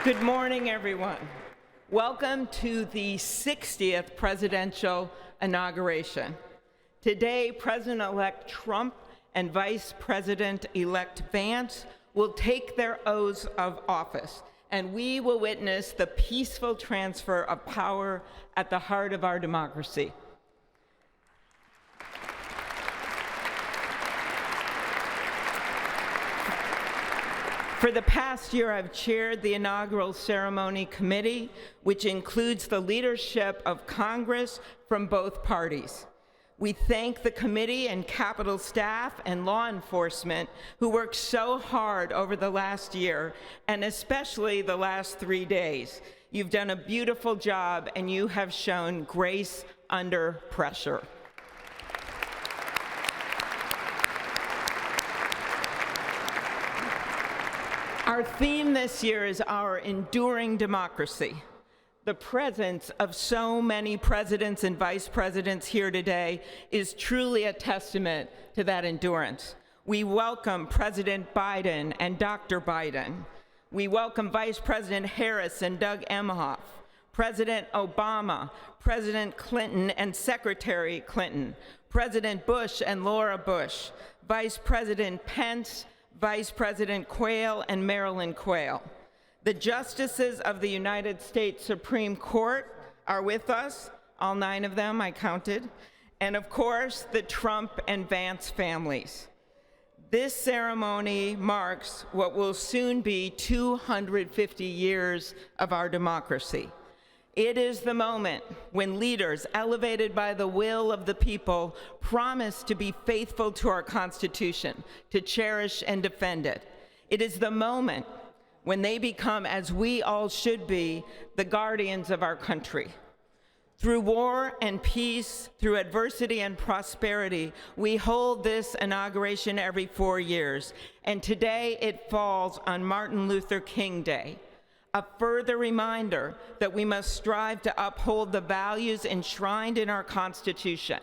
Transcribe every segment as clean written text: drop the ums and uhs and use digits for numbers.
Good morning, everyone. Welcome to the 60th presidential inauguration. Today, President-elect Trump and Vice President-elect Vance will take their oaths of office, and we will witness the peaceful transfer of power at the heart of our democracy. For the past year, I've chaired the inaugural ceremony committee, which includes the leadership of Congress from both parties. We thank the committee and Capitol staff and law enforcement who worked so hard over the last year, and especially the last 3 days. You've done a beautiful job, and you have shown grace under pressure. Our theme this year is our enduring democracy. The presence of so many presidents and vice presidents here today is truly a testament to that endurance. We welcome President Biden and Dr. Biden. We welcome Vice President Harris and Doug Emhoff, President Obama, President Clinton and Secretary Clinton, President Bush and Laura Bush, Vice President Pence, Vice President Quayle and Marilyn Quayle. The justices of the United States Supreme Court are with us, all 9 of them, I counted, and of course, the Trump and Vance families. This ceremony marks what will soon be 250 years of our democracy. It is the moment when leaders, elevated by the will of the people, promise to be faithful to our Constitution, to cherish and defend it. It is the moment when they become, as we all should be, the guardians of our country. Through war and peace, through adversity and prosperity, we hold this inauguration every 4 years, and today it falls on Martin Luther King Day. A further reminder that we must strive to uphold the values enshrined in our Constitution,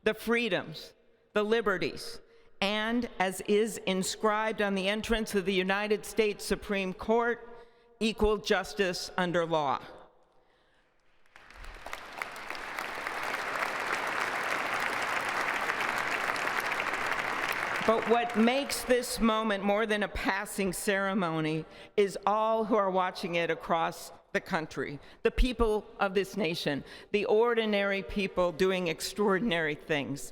the freedoms, the liberties, and, as is inscribed on the entrance of the United States Supreme Court, equal justice under law. But what makes this moment more than a passing ceremony is all who are watching it across the country, the people of this nation, the ordinary people doing extraordinary things.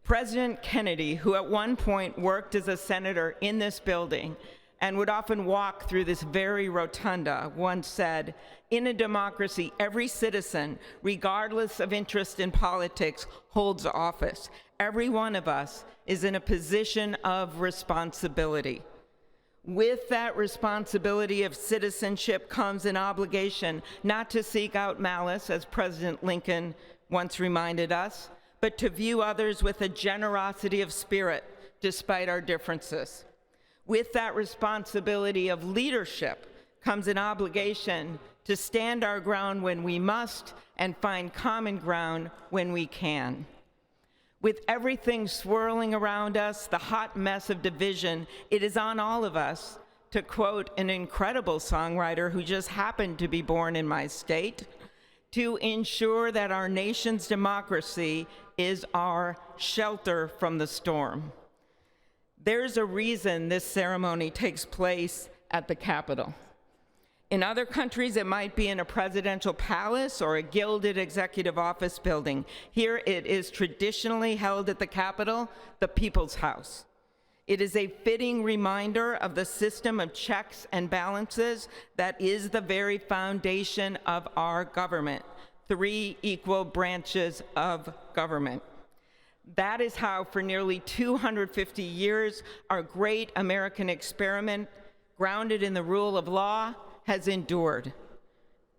President Kennedy, who at one point worked as a senator in this building and would often walk through this very rotunda, once said, "In a democracy, every citizen, regardless of interest in politics, holds office. Every one of us is in a position of responsibility." With that responsibility of citizenship comes an obligation not to seek out malice, as President Lincoln once reminded us, but to view others with a generosity of spirit despite our differences. With that responsibility of leadership comes an obligation to stand our ground when we must and find common ground when we can. With everything swirling around us, the hot mess of division, it is on all of us, to quote an incredible songwriter who just happened to be born in my state, to ensure that our nation's democracy is our shelter from the storm. There's a reason this ceremony takes place at the Capitol. In other countries, it might be in a presidential palace or a gilded executive office building. Here it is traditionally held at the Capitol, the People's House. It is a fitting reminder of the system of checks and balances that is the very foundation of our government, 3 equal branches of government. That is how, for nearly 250 years, our great American experiment, grounded in the rule of law, has endured.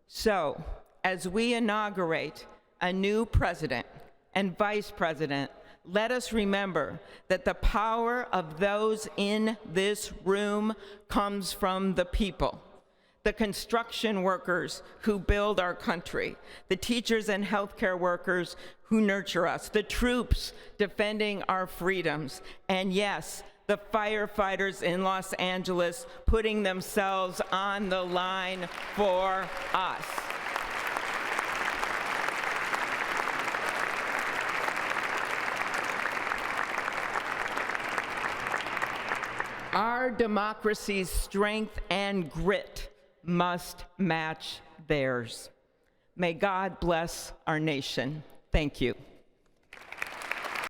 So, as we inaugurate a new president and vice president, let us remember that the power of those in this room comes from the people. The construction workers who build our country, the teachers and healthcare workers who nurture us, the troops defending our freedoms, and yes, the firefighters in Los Angeles putting themselves on the line for us. Our democracy's strength and grit must match theirs. May God bless our nation. Thank you.